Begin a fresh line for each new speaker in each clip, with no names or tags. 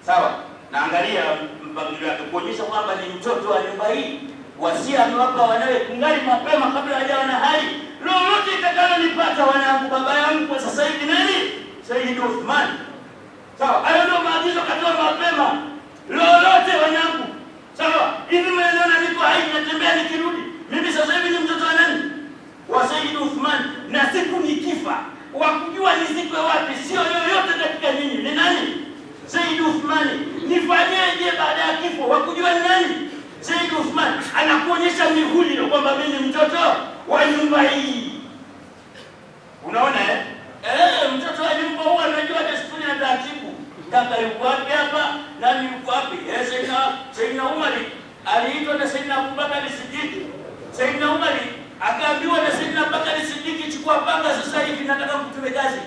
Sawa, naangalia mpangilio wake kuonyesha kwamba ni mtoto wa nyumba hii. Wasia amewapa wanawe kungali mapema kabla hajawa na hali lolote itakalonipata wanangu, baba yangu kwa sasa hivi nani? Sayyid Uthman. Sawa, hayo ndio maagizo katoa mapema. Lolote wanangu. Sawa, hivi mnaona niko hai natembea nikirudi. Mimi sasa hivi ni mtoto wa nani? Wa Sayyid Uthman, na siku nikifa wakujua nizikwe wapi sio yoyote katika nyinyi. Ni nani? Sayyid Uthman. Nifanyeje baada ya kifo wakujua ni nani? Sayyid Uthman anakuonyesha mihuri kwamba mimi ni mtoto wa nyumba hii. Unaona mtoto wa nyumba huwa anajua desturi na taratibu. Kaka yuko wapi hapa? Nani yuko wapi? Sayyidina Umar aliitwa na Sayyidina Abubakar Siddiq. Sayyidina Umar akaambiwa na Sayyidina Abubakar Siddiq, chukua panga sasa hivi nataka mkutume kazi.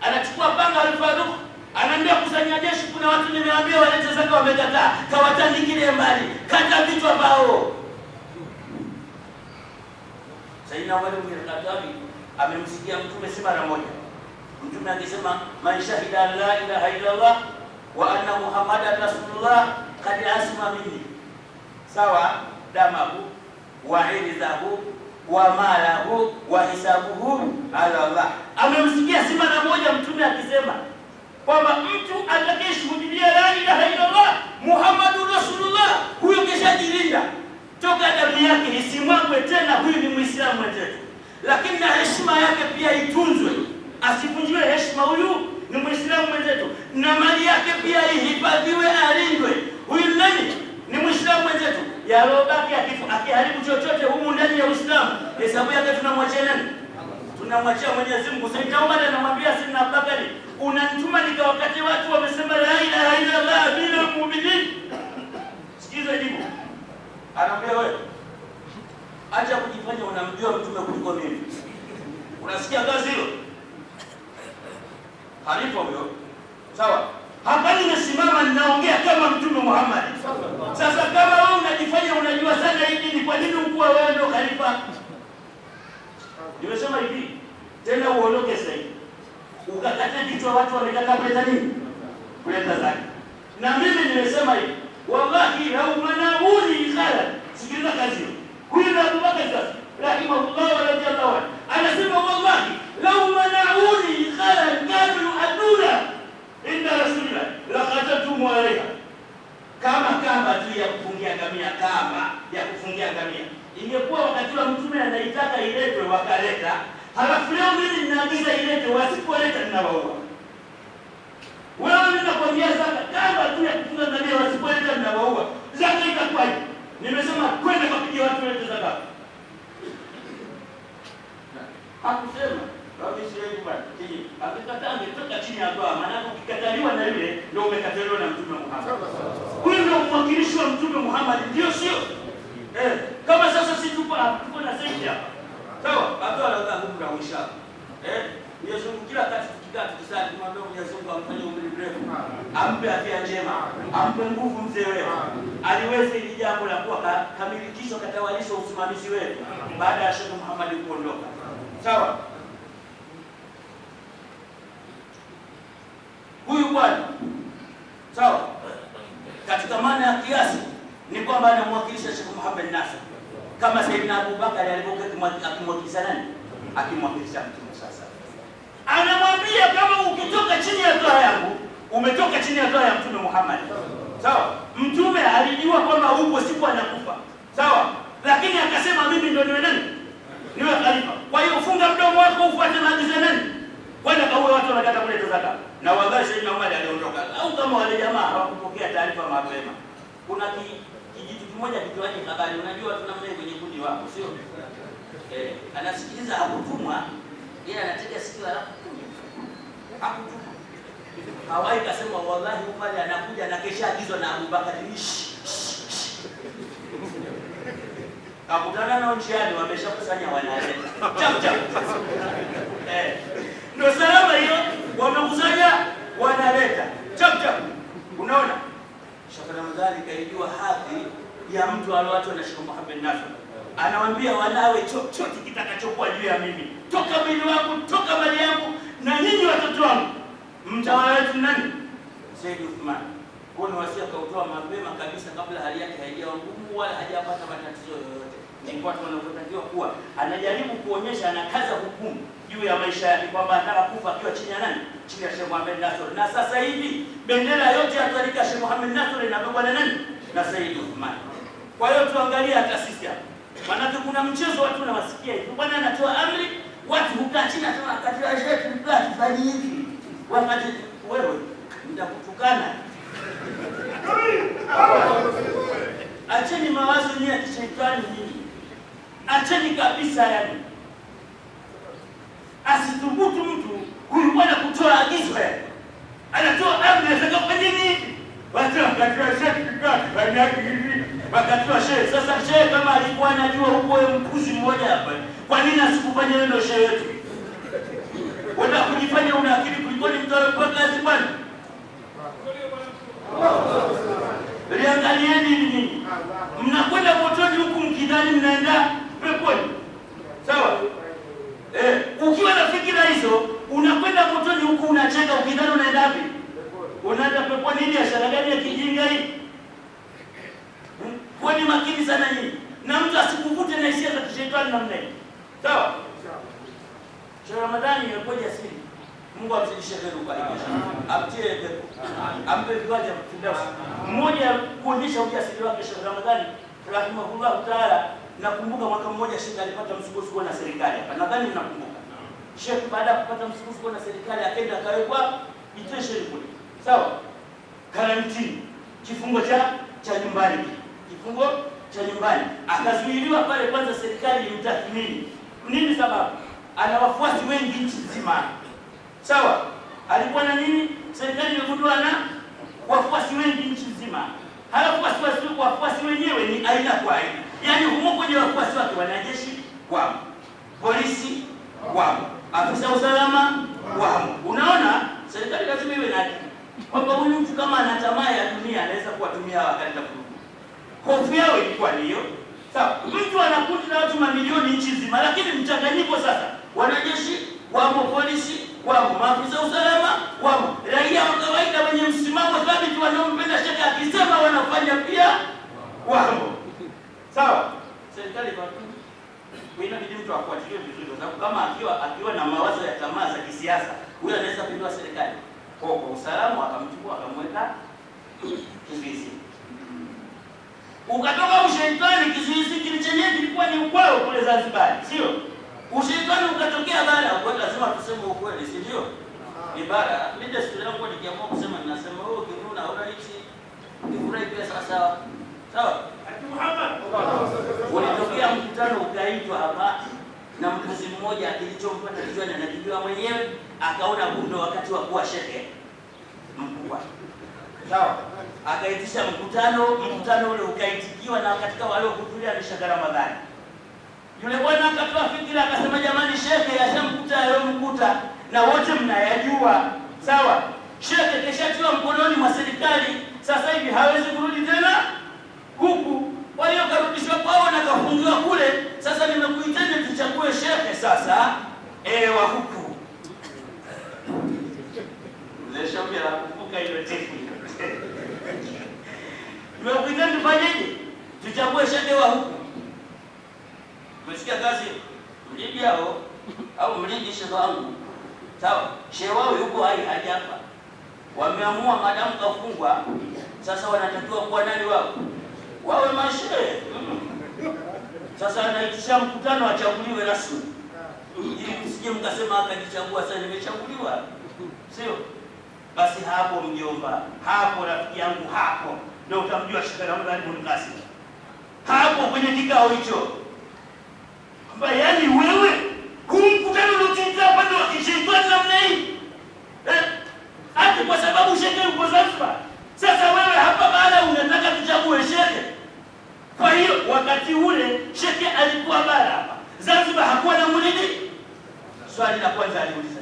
Anachukua panga Al-Faruq, anaambia kusanya jeshi, kuna watu nimewaambia walete zaka wamekataa, kawatandikile mbali, kata vichwa vao. Sayyidina Umar bin Khattab amemsikia mtume si mara moja. Mtume akisema man shahida la ilaha illa Allah wa anna Muhammadan rasulullah qad asma minni. Sawa, damahu wa irzahu wa malahu wa hisabuhu ala Allah. Amemsikia si mara moja mtume akisema kwamba mtu atakayeshuhudia la ilaha illa Allah Muhammadur rasulullah, huyo kishajilinda toka damu yake isimwagwe tena, huyu ni Muislamu mwenzetu. Lakini na heshima yake pia itunzwe, asivunjiwe heshima, huyu ni Muislamu mwenzetu. Na mali yake pia ihifadhiwe, alindwe, huyu nani? Ni Muislamu mwenzetu. Yalobaki akiharibu chochote humu ndani ya Uislamu, hesabu yake tunamwachia nani? Tunamwachia Mwenyezi Mungu. Sayyidina Umar anamwambia Sayyidina Abubakar, unanituma nikawakati watu wamesema la ilaha illa Allah bila mu'minin. Sikiza jibu. Anaambia wewe, acha kujifanya unamjua mtume kuliko mimi. Unasikia kazi hiyo? Halifa huyo. Sawa? Hapa nimesimama ninaongea kama Mtume Muhammad. Sasa kama wewe unajifanya unajua sana hii dini, kwa nini ukuwa wewe ndio khalifa? Nimesema hivi, tena uondoke sasa hivi. Ukakata vichwa watu wamekataa kuleta nini? Kuleta zaka. Na mimi nimesema hivi, wallahi lau manabuni khala. Sikiliza kazi hiyo. Huyu ni Abu Bakar sasa, rahimahullah wa radiyallahu anhu. Anasema wallahi lau manabuni khala kanu aduna inna rasulillah la khatatumu alayha. Kama tu ya kufungia ngamia, kama ya kufungia ngamia. Ingekuwa wakati wa mtume anaitaka iletwe wakaleta, halafu leo mimi ninaagiza iletwe, wasipoleta ninawaua. Wewe ninakwambia zaka kama tu ya kufunga ngamia, wasipoleta ninawaua. Zaka itakuwaje? Nimesema kwenda kupigia watu walete zaka. Hakusema baba Israeli bwana, akikataa angetoka chini ya doa, maana ukikataliwa na yule ndio umekataliwa na Mtume Muhammad. Huyu ndio mwakilishi wa Mtume Muhammad, ndio sio? Kama sasa si tuko na sisi hapa. Sawa? Hapo la kumra uisha. Mwenyezi Mungu kila wakati tukikaa tukisali tumwambie Mwenyezi Mungu amfanye umri mrefu, ampe afya njema, ampe nguvu mzee wewe. Aliweza ili jambo la kuwa kamilikisho katawalisha usimamizi wetu baada ya Sheikh Muhammad kuondoka. Sawa? Huyu bwana, sawa, katika maana ya kiasi ni kwamba anamwakilisha Sheikh Muhammad Nasr kama Sayyidina Abubakar alivyokuwa akimwakilisha nani? Akimwakilisha Mtume. Sasa anamwambia kama ukitoka chini ya toa yangu, umetoka chini ya toa ya Mtume Muhammad. Sawa? Mtume alijua kwamba upo siku anakufa. Sawa? Lakini akasema mimi ndio niwe nani? Niwe khalifa. Kwa hiyo funga mdomo wako ufuate maagizo ya nani? Kwenda kwa watu wanataka kuleta zaka. Na wallahi Sayyidina Umar aliondoka. Au kama wale jamaa hawakupokea taarifa mapema. Kuna kijitu kimoja kikiwaje habari, unajua tunamle kwenye kundi wako, sio? Anasikiliza hakutumwa, yeye anatega sikio la hakutumwa. Hawai kasema wallahi Umar anakuja na kesha agizwa na Abu Bakar. Kakutana nao njiani, wameshakusanya wanaleta. Chap. Ndio salama hiyo, wamekusanya wanaleta. Chap. Unaona? Sheikh Ramadhani kaijua hadhi ya mtu alioachwa na Sheikh Muhammad Nasr. Anawaambia wanawe chochote kitakachokuwa juu ya mimi, toka mwili wangu, toka mali yangu, na nyinyi watoto wangu, Mtawala wetu nani? Said Uthman. Kwa ni wasia kautoa mapema kabisa kabla hali yake haijawa ngumu wala hajapata matatizo yoyote. Ni watu wanaotakiwa kuwa anajaribu kuonyesha anakaza hukumu juu ya maisha yake kwamba anataka kufa akiwa chini ya nani? Chini ya Sheikh Mohamed Nasr. Na sasa hivi bendera yote ya tarika Sheikh Mohamed Nasr inabebwa na nani? Na Said Uthman. Kwa hiyo tuangalie hata sisi hapa. Maana kuna mchezo watu wanawasikia hivi. Bwana anatoa amri, watu hukaa chini na wakati wa sheikh mkaa tufanye hivi. Wakati wewe mtakutukana. Acheni mawazo ni ya kishetani hili. Acheni kabisa yani. Asithubutu mtu huyu bwana kutoa agizo yake. Anatoa amri anataka kufanya nini? Watu wakati wa sheikh mkaa tufanye hivi. Wakati wa sheikh. Sasa sheikh kama alikuwa anajua huko wewe mpuzi mmoja hapa. Kwa nini asikufanye neno sheikh wetu? Wenda kujifanya una akili kuliko ni mtu aliyekuwa kazi bwana. Liangalieni nini? Mnakwenda motoni huku mkidhani mnaenda peponi. Sawa? Ukiwa na fikira hizo, unakwenda motoni huku unacheka ukidhani unaenda wapi? Unaenda peponi. Ni biashara gani ya kijinga hii? Kwani makini sana nyinyi. Na mtu asikuvute na hisia za kishetani namna hii. Sawa? Sheikh Ramadhani imekuja siri. Mungu amzidishe kheri ubarikisha. Amtie pepo. Ampe viwaja Firdaus. Mmoja kuonyesha ujasiri wake Sheikh Ramadhani rahimahullah taala. Nakumbuka mwaka mmoja Sheikh alipata msukosuko na serikali hapa. Nadhani mnakumbuka. Sheikh baada ya kupata msukosuko na serikali akaenda akawekwa detention kule. Sawa? Karantini. Kifungo cha nyumbani. Kifungo cha nyumbani. Akazuiliwa pale kwanza serikali imtathmini. Nini sababu? Ana wafuasi wengi nchi nzima. Sawa? Alikuwa na nini? Serikali imegundua na wafuasi wengi nchi nzima. Halafu wafuasi wenyewe ni aina kwa aina. Yaani humo kwenye wafuasi wake wanajeshi wamo, polisi wamo, afisa usalama wamo. Unaona? Serikali lazima iwe na akili. Kwamba huyu mtu kama ana tamaa ya dunia anaweza kuwatumia wakati wa kuruhusu. Hofu yao ilikuwa hiyo. Sawa, mtu anakundi na watu mamilioni nchi nzima, lakini mchanganyiko sasa. Wanajeshi wamo, polisi wamo, maafisa usalama wamo, raia wa kawaida wenye msimamo thabiti wanaompenda Sheikh akisema wanafanya pia wamo. Sawa? Serikali kwa inabidi mtu afuatilie vizuri kwa sababu kama akiwa na mawazo ya tamaa za kisiasa, huyo anaweza kupindua serikali. Kwa usalama akamchukua akamweka kizuizi. Ukatoka ushaitani kizuizi kile kilikuwa ni ukwao kule Zanzibar, sio? Ushaitani ukatokea bara, kwa lazima tuseme ukweli, si ndio? Ni bara. Mimi desturi yangu nikiamua kusema ninasema wewe ukiruna una hichi ukifurahi pia sawa. Sawa? Ati Muhammad. Ulitokea mkutano ukaitwa hapa na mkazi mmoja kilichompata kichwani anakijua mwenyewe, akaona bundo wakati wa kuwa shehe mkubwa. Sawa? Akaitisha mkutano ule ukaitikiwa na katika wale waliohudhuria ni Sheikh Ramadhani. Yule bwana akatoa fikira akasema jamani Sheikh yashamkuta aliyomkuta na wote mnayajua. Sawa? Sheikh keshatiwa mkononi mwa serikali, sasa hivi hawezi kurudi tena huku. Kwa hiyo karudishwa kwao na kafungiwa kule. Sasa nimekuiteni tuchague Sheikh sasa wa huku. Lesha bila kuvuka ile tefu. Nimekuiteni tufanyeje? Tuchague Sheikh wa huku. Umesikia kazi? Mliji hao au mliji Sheikh wangu. Sawa? Sheikh wao yuko hai hajafa. Wameamua madamu kafungwa, sasa wanatakiwa kuwa nani wao? Wawe mashehe. Sasa anaitisha mkutano achaguliwe rasmi. Ili msije mkasema akajichagua sasa nimechaguliwa. Sio? Basi hapo mjomba, hapo rafiki yangu hapo ndio utamjua Sheikh Ramadhani bin Qasim. Hapo kwenye kikao hicho. Kwamba yani wewe mkutano unaotiza pande wa kishetani namna hii. Hata kwa sababu Sheikh yuko Zanzibar. Sasa wewe hapa bara unataka tuchague Sheikh. Kwa hiyo wakati ule Sheikh alikuwa bara hapa. Zanzibar hakuwa na muridi. Swali la kwanza aliuliza.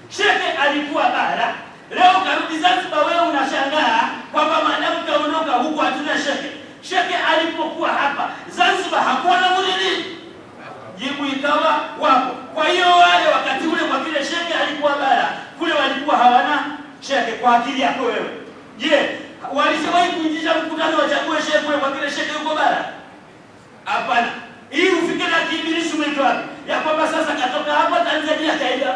Sheikh alikuwa bara. Leo karudi Zanzibar wewe unashangaa kwamba maadamu kaondoka huko hatuna Sheikh. Sheikh alipokuwa hapa Zanzibar hakuwa na muridi. Jibu ikawa wapo. Kwa hiyo wale wakati ule kwa vile Sheikh alikuwa bara, kule walikuwa hawana kwa akili yako wewe. Je, walishawahi kuitisha mkutano wachague shehe kule kwa kile shehe yuko bara? Hapana. Hii ufike na kibilishi umeitoa wapi? Ya kwamba sasa katoka hapa Tanzania kaenda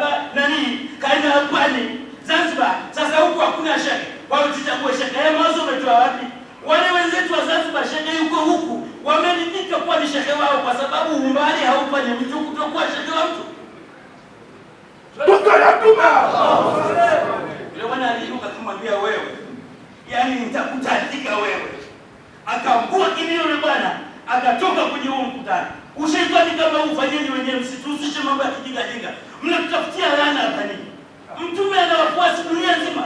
kaenda Pwani, Zanzibar. Sasa huku hakuna shehe. Wao tuchague shehe. Mwanzo umetoa wapi? Wale wenzetu wa Zanzibar shehe yuko huku. Wameridhika kuwa ni shehe wao kwa sababu umbali haufanye mtu kutokuwa shehe wa mtu. Yule bwana aliruka kumwambia wewe, yaani nitakutandika wewe. Akaambua kilio yule bwana, akatoka kwenye huo mkutano. Ushaitani kama ufanyeni wenyewe, msituhusishe mambo ya kijinga. Mnatutafutia laana hapa nini? Mtume ana wafuasi dunia nzima.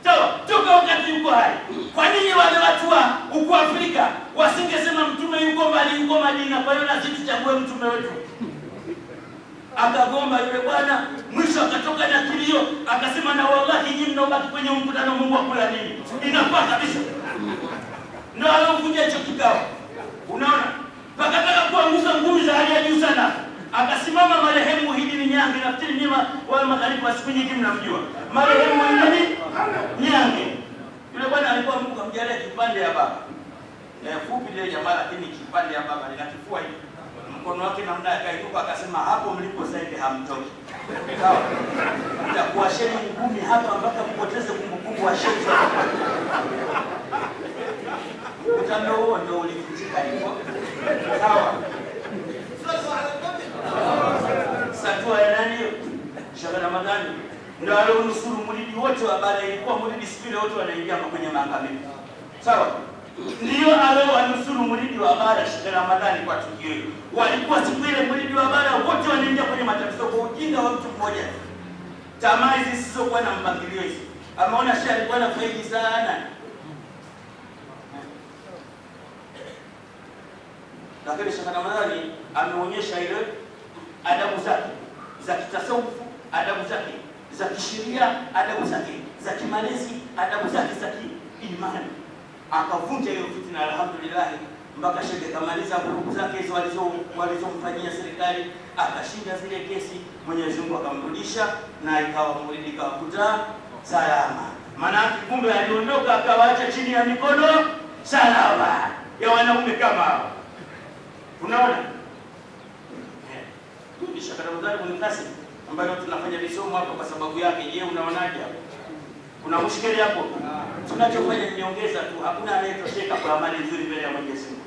Sawa, toka wakati yuko hai. Kwa nini wale watu wa huko Afrika wasingesema mtume yuko mbali, yuko Madina, kwa hiyo na sisi tuchague mtume wetu? Akagomba yule bwana, mwisho akatoka na kilio, akasema na wallahi nyinyi mnaobaki kwenye mkutano Mungu akula nini? Inafaa kabisa. Ndio alivunja hicho kikao. Unaona? Pakataka kuanguka ngumi za hali ya juu sana. Akasimama marehemu Hidini Nyange, nafikiri nyima wale magharibi wa siku nyingi mnamjua. Marehemu Hidini Nyange. Yule bwana alikuwa Mungu amjalie kipande ya baba. Fupi ile jamaa lakini kipande ya baba linakifua hivi. Mkono wake namna akainuka akasema hapo mlipo sasa hivi hamtoki. Sawa. Nitakuwa sheni ngumi hapa mpaka mpoteze kumbukumbu wa sheni. Mkutano huo ndio ulifichika hivyo. Sawa. Satua ya nani? Sheikh Ramadhani ndio alionusuru muridi wote wa bara, ilikuwa muridi sikile wote wanaingia kwenye maangamizi. Sawa? Ndio alionusuru muridi wa bara Sheikh Ramadhani kwa tukio hilo. Walikuwa siku ile muridi wa bara wote wanaingia kwenye matatizo kwa ujinga wa mtu mmoja. Tamaa hizi zisizokuwa na mpangilio hizi. Ameona Sheikh alikuwa na faidi sana. Lakini Sheikh Ramadhani ameonyesha ile adabu zake za kitasawufu, adabu zake za kisheria, adabu zake za kimalezi, adabu zake za kiimani. Akavunja hiyo fitina alhamdulillah, mpaka Sheikh kamaliza vurugu zake hizo walizomfanyia serikali, akashinda zile kesi, Mwenyezi Mungu akamrudisha na ikawa muridi kawakuta salama. Maana kumbe aliondoka akawaacha chini ya mikono salama ya wanaume kama hao. Unaona? Ni Sheikh Ramadhani bin Qasim ambayo tunafanya visomo hapo kwa sababu yake. Je, unaonaje hapo? Kuna mushkeli hapo? Tunachofanya ni nyongeza tu, hakuna anayetosheka kwa amali nzuri mbele ya Mwenyezi Mungu.